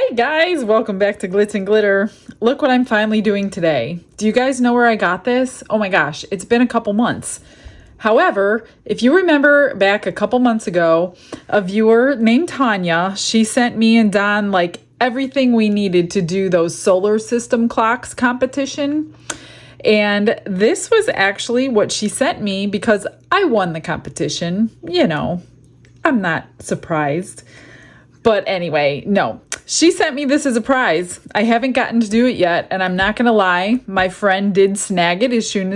Hey guys, welcome back to Glitz and Glitter. Look what I'm finally doing today. Do you guys know where I got this? Oh my gosh, it's been a couple months. However, if you remember back a couple months ago, a viewer named Tanya, she sent me and Don like everything we needed to do those solar system clocks competition. And this was actually what she sent me because I won the competition. You know, I'm not surprised. But anyway, no, she sent me this as a prize. I haven't gotten to do it yet, and I'm not gonna lie, my friend did snag it as soon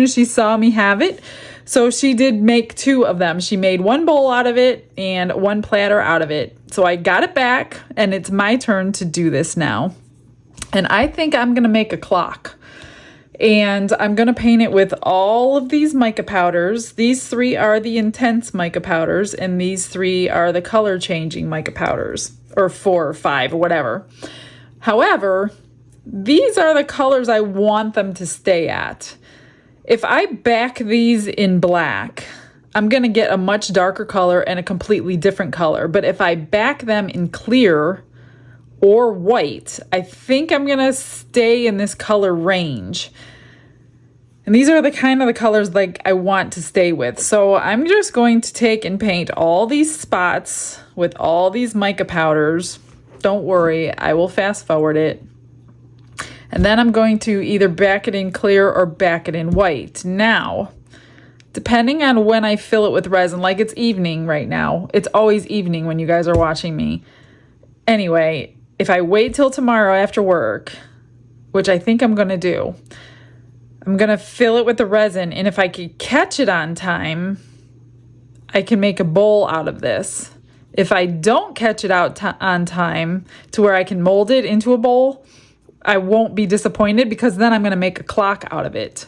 as she saw me have it. So she did make two of them. She made one bowl out of it and one platter out of it. So I got it back, and it's my turn to do this now. And I think I'm gonna make a clock. And I'm going to paint it with all of these mica powders. These three are the intense mica powders, and these three are the color changing mica powders, or 4 or 5 or whatever. However, these are the colors I want them to stay at. If I back these in black, I'm going to get a much darker color and a completely different color. But if I back them in clear or white, I think I'm gonna stay in this color range. And these are the kind of the colors like I want to stay with. So I'm just going to take and paint all these spots with all these mica powders. Don't worry, I will fast forward it. And then I'm going to either back it in clear or back it in white. Now, depending on when I fill it with resin, like it's evening right now. It's always evening when you guys are watching me. Anyway, if I wait till tomorrow after work, which I think I'm going to do, I'm going to fill it with the resin. And if I could catch it on time, I can make a bowl out of this. If I don't catch it on time to where I can mold it into a bowl, I won't be disappointed because then I'm going to make a clock out of it.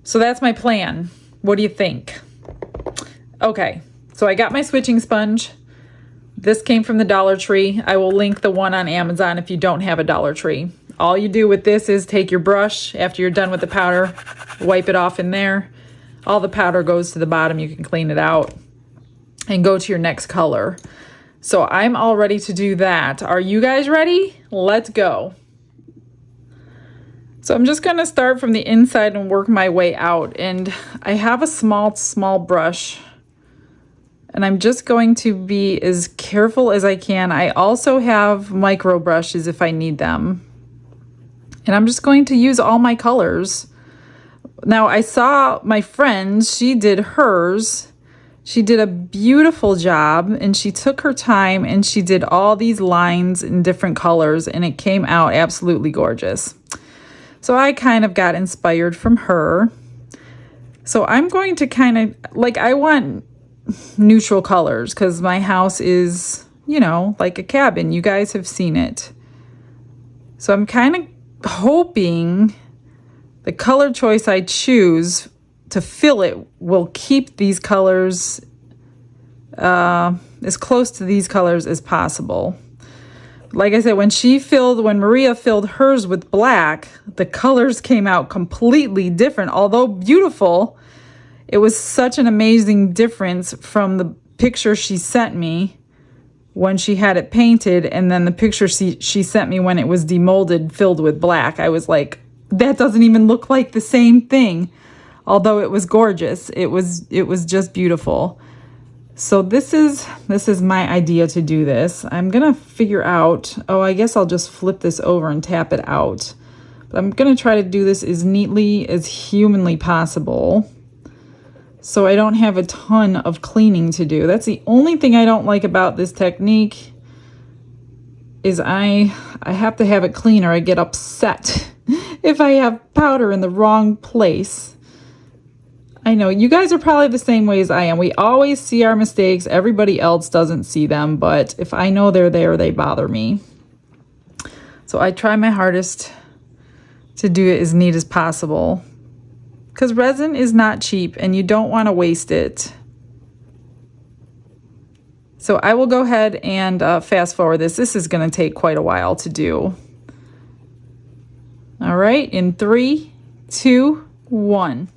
So that's my plan. What do you think? Okay, so I got my switching sponge. This came from the Dollar Tree. I will link the one on Amazon if you don't have a Dollar Tree. All you do with this is take your brush after you're done with the powder, wipe it off in there. All the powder goes to the bottom. You can clean it out and go to your next color. So I'm all ready to do that. Are you guys ready? Let's go. So I'm just going to start from the inside and work my way out. And I have a small brush. And I'm just going to be as careful as I can. I also have micro brushes if I need them. And I'm just going to use all my colors. Now, I saw my friend, she did hers. She did a beautiful job, and she took her time, and she did all these lines in different colors, and it came out absolutely gorgeous. So I kind of got inspired from her. So I'm going to kind of, like, I want neutral colors because my house is, you know, like a cabin. You guys have seen it. So I'm kind of hoping the color choice I choose to fill it will keep these colors as close to these colors as possible. Like I said, when Maria filled hers with black, the colors came out completely different. Although beautiful, it was such an amazing difference from the picture she sent me when she had it painted and then the picture she sent me when it was demolded, filled with black. I was like, that doesn't even look like the same thing. Although it was gorgeous. It was just beautiful. So this is my idea to do this. I'm going to figure out, I guess I'll just flip this over and tap it out. But I'm going to try to do this as neatly as humanly possible, so I don't have a ton of cleaning to do. That's the only thing I don't like about this technique is I have to have it clean or I get upset if I have powder in the wrong place. I know you guys are probably the same way as I am. We always see our mistakes. Everybody else doesn't see them, but if I know they're there, they bother me. So I try my hardest to do it as neat as possible. Because resin is not cheap and you don't want to waste it. So I will go ahead and fast forward this. This is going to take quite a while to do. All right, in 3, 2, 1.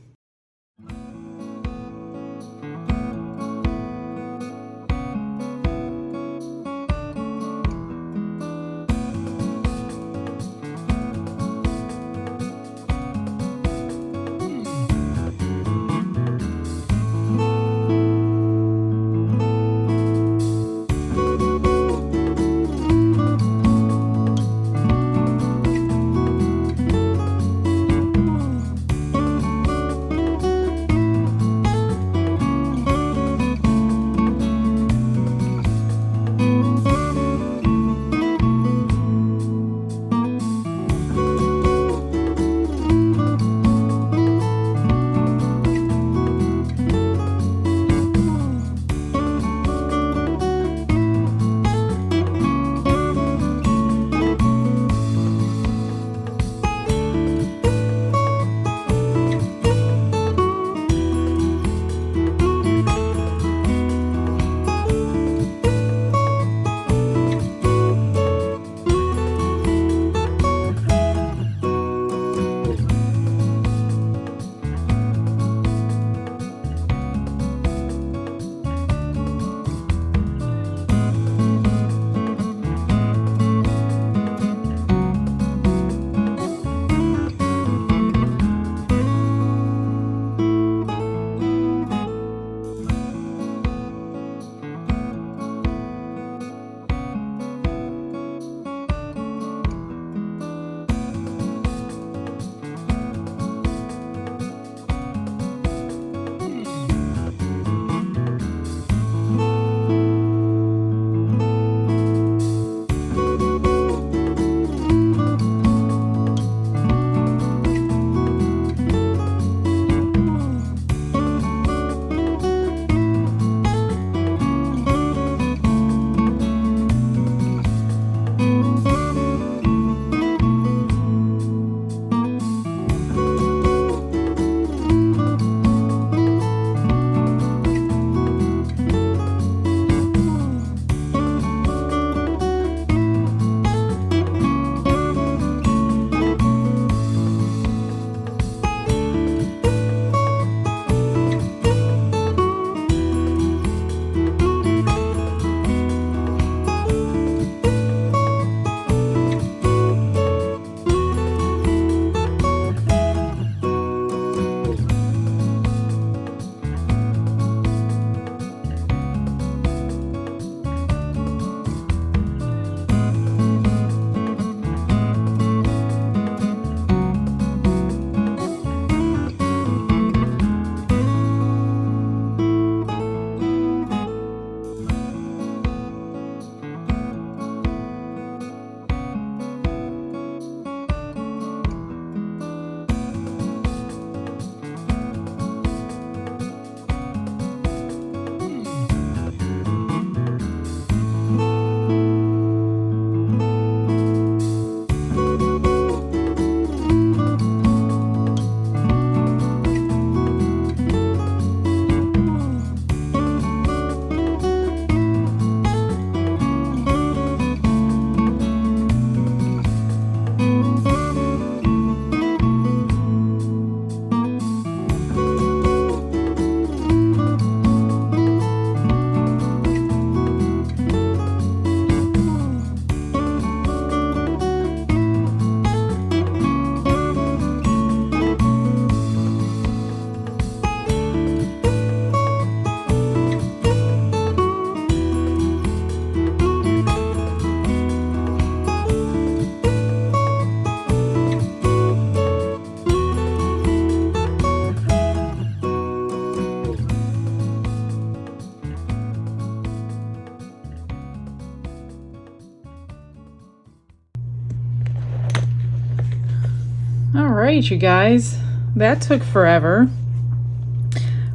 All right, you guys, that took forever.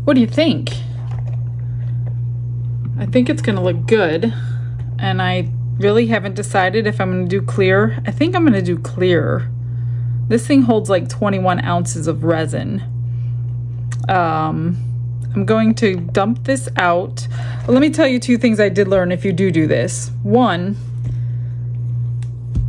What do you think? I think it's gonna look good, and I really haven't decided if I'm gonna do clear. I think I'm gonna do clear. This thing holds like 21 ounces of resin. I'm going to dump this out. Well, let me tell you two things I did learn if you do this. One,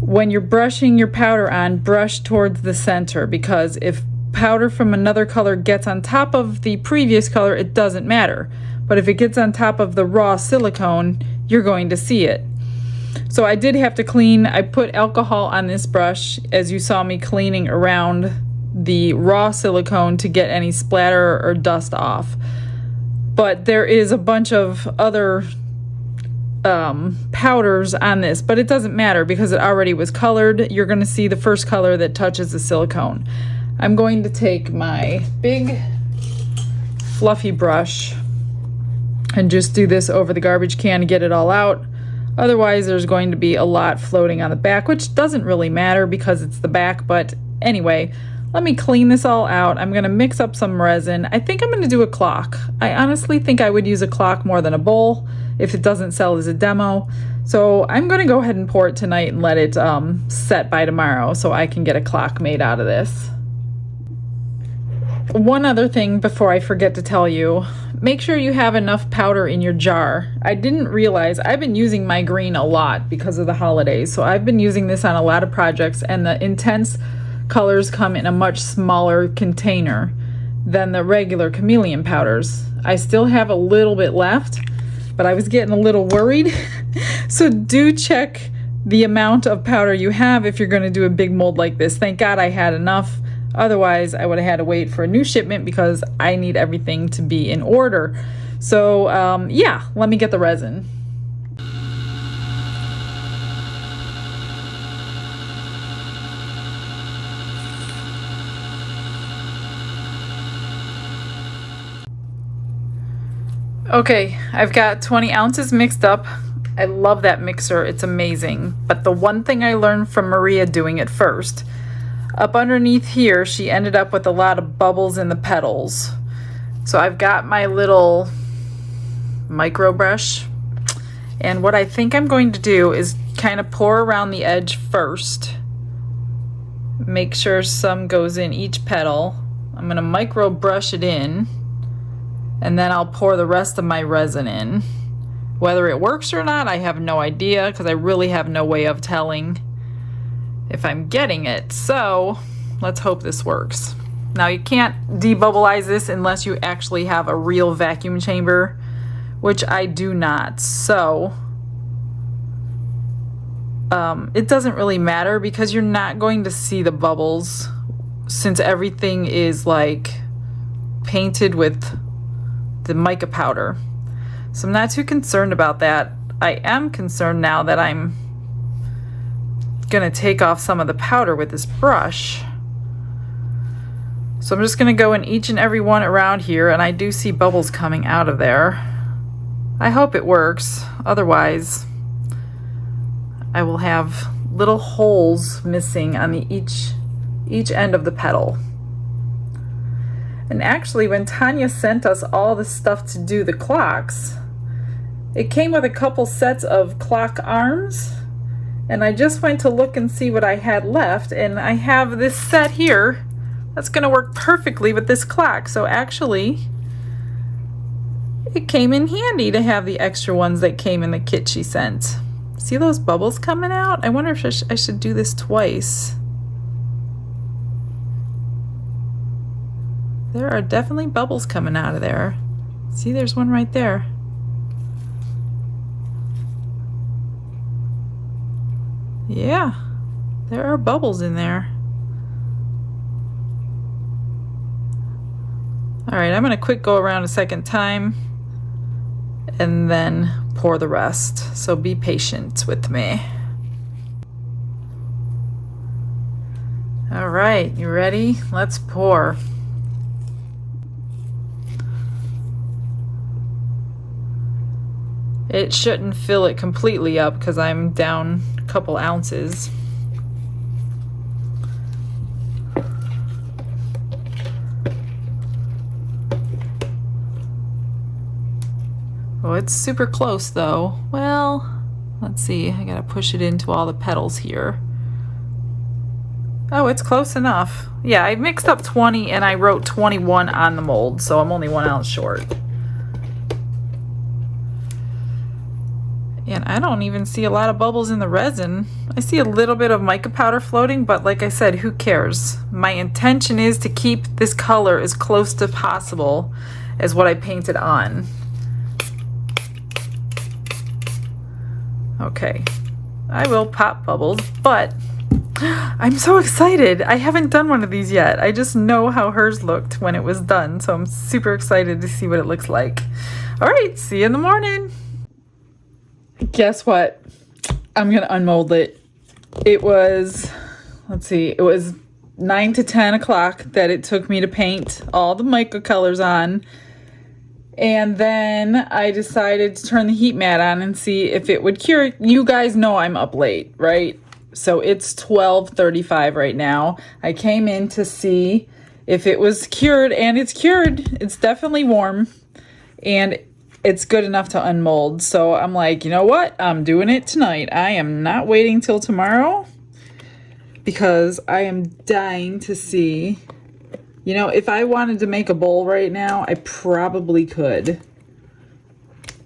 when you're brushing your powder on, brush towards the center, because if powder from another color gets on top of the previous color, it doesn't matter. But if it gets on top of the raw silicone, you're going to see it. So I did have to clean. I put alcohol on this brush, as you saw me cleaning around the raw silicone to get any splatter or dust off. But there is a bunch of other powders on this, but it doesn't matter because it already was colored. You're going to see the first color that touches the silicone. I'm going to take my big fluffy brush and just do this over the garbage can to get it all out. Otherwise, there's going to be a lot floating on the back, which doesn't really matter because it's the back. But anyway, let me clean this all out. I'm going to mix up some resin. I think I'm going to do a clock. I honestly think I would use a clock more than a bowl if it doesn't sell as a demo. So I'm going to go ahead and pour it tonight and let it set by tomorrow so I can get a clock made out of this. One other thing before I forget to tell you, make sure you have enough powder in your jar. I didn't realize I've been using my green a lot because of the holidays. So I've been using this on a lot of projects, and the intense colors come in a much smaller container than the regular Chameleon powders. I still have a little bit left, but I was getting a little worried. So do check the amount of powder you have if you're going to do a big mold like this. Thank God I had enough. Otherwise, I would have had to wait for a new shipment because I need everything to be in order. So yeah, let me get the resin. Okay, I've got 20 ounces mixed up. I love that mixer, it's amazing. But the one thing I learned from Maria doing it first, up underneath here, she ended up with a lot of bubbles in the petals. So I've got my little micro brush, and what I think I'm going to do is kind of pour around the edge first. Make sure some goes in each petal. I'm going to micro brush it in, and then I'll pour the rest of my resin in. Whether it works or not, I have no idea because I really have no way of telling if I'm getting it. So let's hope this works. Now you can't debubblize this unless you actually have a real vacuum chamber, which I do not. So it doesn't really matter because you're not going to see the bubbles since everything is like painted with the mica powder. So I'm not too concerned about that. I am concerned now that I'm gonna take off some of the powder with this brush. So I'm just gonna go in each and every one around here, and I do see bubbles coming out of there. I hope it works. Otherwise, I will have little holes missing on the each end of the petal. And actually, when Tanya sent us all the stuff to do the clocks, it came with a couple sets of clock arms. And I just went to look and see what I had left, and I have this set here that's going to work perfectly with this clock. So actually, it came in handy to have the extra ones that came in the kit she sent. See those bubbles coming out? I wonder if I should do this twice. There are definitely bubbles coming out of there. See, there's one right there. Yeah, there are bubbles in there. All right, I'm gonna quick go around a second time and then pour the rest. So be patient with me. All right, you ready? Let's pour. It shouldn't fill it completely up because I'm down a couple ounces. Oh, it's super close though. Well, let's see. I gotta push it into all the petals here. Oh, it's close enough. Yeah, I mixed up 20 and I wrote 21 on the mold, so I'm only 1 ounce short. And I don't even see a lot of bubbles in the resin. I see a little bit of mica powder floating, but like I said, who cares? My intention is to keep this color as close to possible as what I painted on. Okay, I will pop bubbles, but I'm so excited. I haven't done one of these yet. I just know how hers looked when it was done, so I'm super excited to see what it looks like. All right, see you in the morning. Guess what? I'm gonna unmold it. It was, let's see, it was 9 to 10 o'clock that it took me to paint all the mica colors on. And then I decided to turn the heat mat on and see if it would cure. You guys know I'm up late, right? So it's 12:35 right now. I came in to see if it was cured, and it's cured. It's definitely warm, and it's good enough to unmold. So I'm like, you know what? I'm doing it tonight. I am not waiting till tomorrow because I am dying to see. You know, if I wanted to make a bowl right now, I probably could.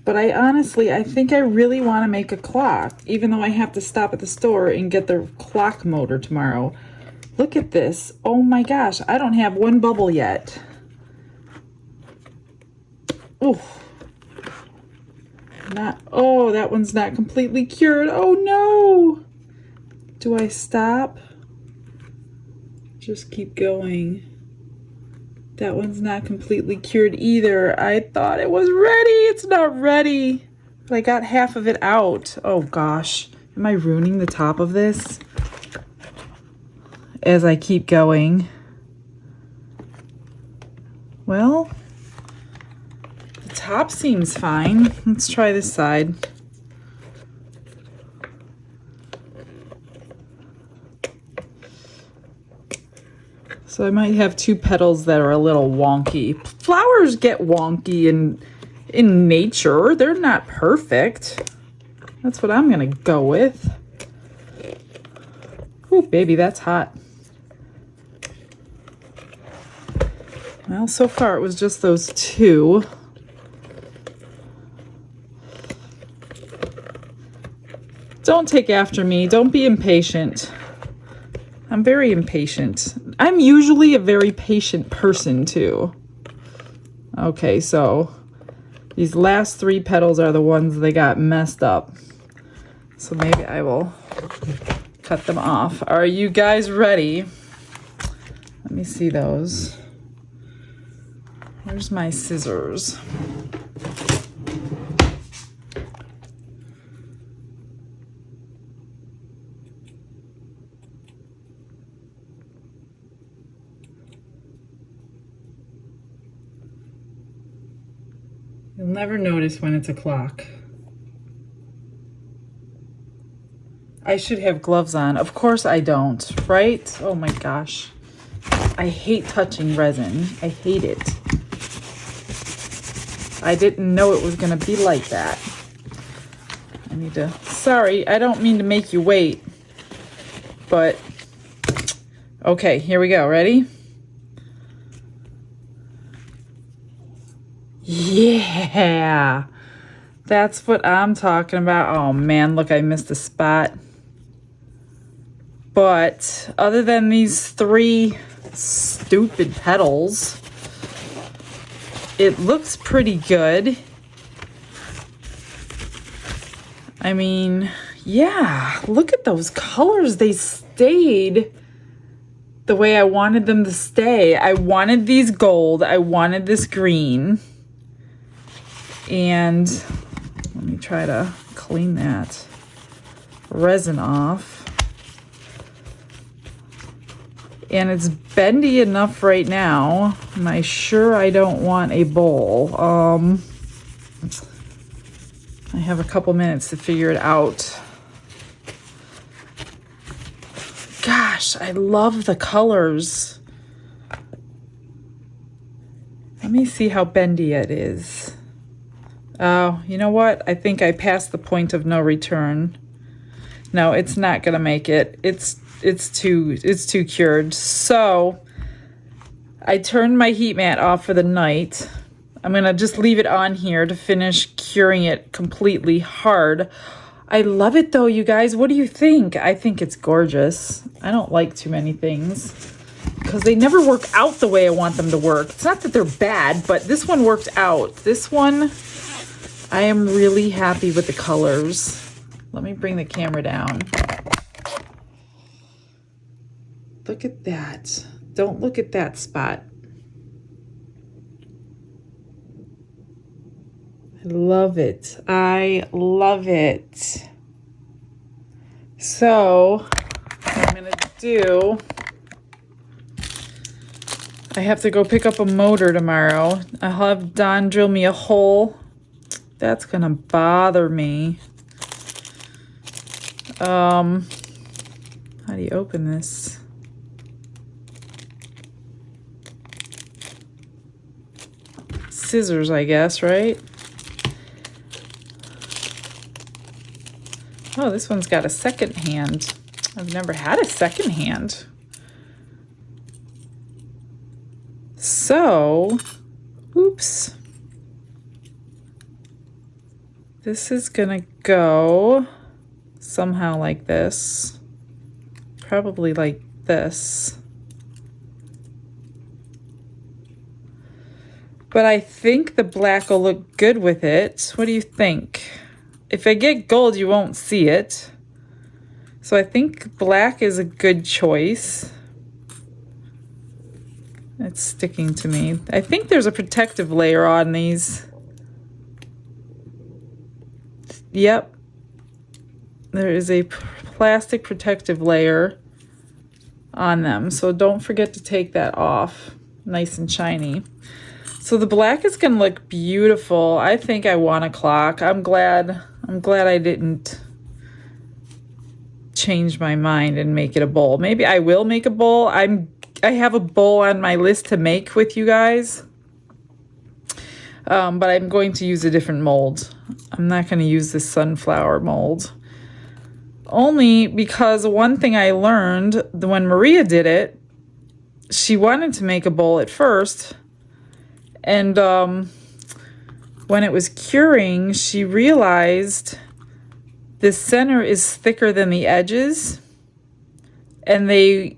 But I think I really want to make a clock, even though I have to stop at the store and get the clock motor tomorrow. Look at this. Oh my gosh, I don't have one bubble yet. Oh, that one's not completely cured. Oh no. Do I stop? Just keep going. That one's not completely cured either. I thought it was ready. It's not ready. But I got half of it out. Oh gosh. Am I ruining the top of this? As I keep going. Well, the top seems fine. Let's try this side. So I might have 2 petals that are a little wonky. Flowers get wonky in nature. They're not perfect. That's what I'm gonna go with. Ooh, baby, that's hot. Well, so far it was just those 2. Don't take after me. Don't be impatient. I'm very impatient. I'm usually a very patient person too. Okay, so these last 3 petals are the ones that got messed up. So maybe I will cut them off. Are you guys ready? Let me see those. Where's my scissors? You'll never notice when it's a clock. I should have gloves on. Of course I don't, right? Oh my gosh. I hate touching resin. I hate it. I didn't know it was gonna be like that. I need to, sorry, I don't mean to make you wait, but okay, here we go. Ready? Yeah, that's what I'm talking about. Oh man, look, I missed a spot. But other than these 3 stupid petals, it looks pretty good. I mean, yeah, look at those colors. They stayed the way I wanted them to stay. I wanted these gold. I wanted this green. And let me try to clean that resin off. And it's bendy enough right now. Am I sure I don't want a bowl? I have a couple minutes to figure it out. Gosh, I love the colors. Let me see how bendy it is. Oh, you know what? I think I passed the point of no return. No, it's not gonna make it. It's too cured. So I turned my heat mat off for the night. I'm gonna just leave it on here to finish curing it completely hard. I love it though, you guys. What do you think? I think it's gorgeous. I don't like too many things because they never work out the way I want them to work. It's not that they're bad, but this one worked out. This one, I am really happy with the colors. Let me bring the camera down. Look at that. Don't look at that spot. I love it. I love it. So, what I'm going to do, I have to go pick up a motor tomorrow. I'll have Don drill me a hole. That's going to bother me. How do you open this? Scissors, I guess, right? Oh, this one's got a second hand. I've never had a second hand. So, oops. This is gonna go somehow like this. Probably like this. But I think the black will look good with it. What do you think? If I get gold, you won't see it. So I think black is a good choice. It's sticking to me. I think there's a protective layer on these. Yep. There is a plastic protective layer on them. So don't forget to take that off. Nice and shiny. So the black is going to look beautiful. I think I want a clock. I'm glad I didn't change my mind and make it a bowl. Maybe I will make a bowl. I have a bowl on my list to make with you guys. But I'm going to use a different mold. I'm not going to use this sunflower mold. Only because one thing I learned when Maria did it, she wanted to make a bowl at first. And when it was curing, she realized the center is thicker than the edges, and they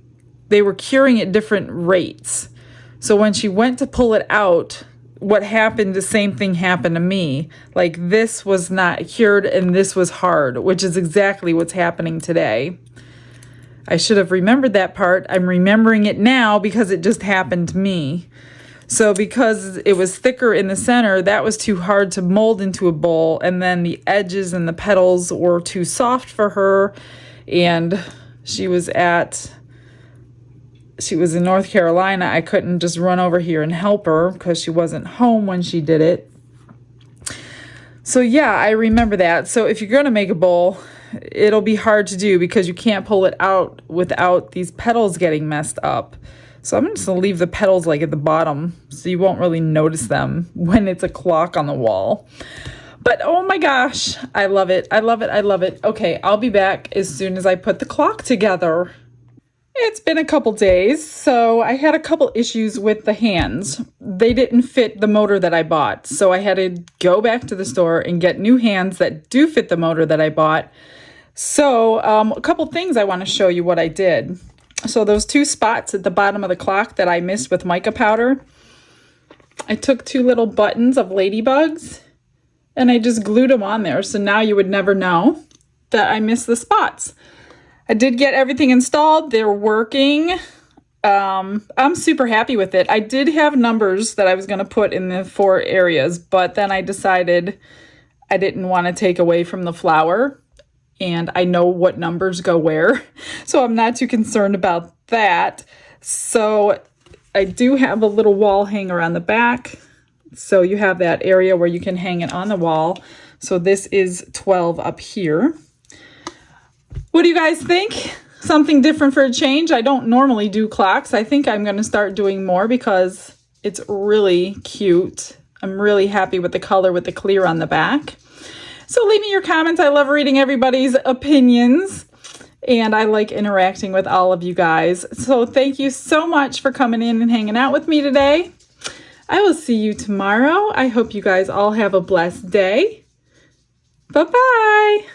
were curing at different rates. So when she went to pull it out, what happened, the same thing happened to me. Like this was not cured and this was hard, which is exactly what's happening today. I should have remembered that part. I'm remembering it now because it just happened to me. So because it was thicker in the center, that was too hard to mold into a bowl. And then the edges and the petals were too soft for her. And she was in North Carolina. I couldn't just run over here and help her because she wasn't home when she did it. So yeah, I remember that. So if you're going to make a bowl, it'll be hard to do because you can't pull it out without these petals getting messed up. So I'm just going to leave the petals like at the bottom so you won't really notice them when it's a clock on the wall. But oh my gosh, I love it. I love it. I love it. Okay, I'll be back as soon as I put the clock together. It's been a couple days, so I had a couple issues with the hands. They didn't fit the motor that I bought, so I had to go back to the store and get new hands that do fit the motor that I bought. So a couple things I want to show you what I did. So those two spots at the bottom of the clock that I missed with mica powder, I took two little buttons of ladybugs and I just glued them on there. So now you would never know that I missed the spots. I did get everything installed. They're working. I'm super happy with it. I did have numbers that I was going to put in the 4 areas, but then I decided I didn't want to take away from the flower. And I know what numbers go where, so I'm not too concerned about that. So I do have a little wall hanger on the back. So you have that area where you can hang it on the wall. So this is 12 up here. What do you guys think? Something different for a change? I don't normally do clocks. I think I'm going to start doing more because it's really cute. I'm really happy with the color with the clear on the back. So leave me your comments. I love reading everybody's opinions, and I like interacting with all of you guys. So thank you so much for coming in and hanging out with me today. I will see you tomorrow. I hope you guys all have a blessed day. Bye-bye.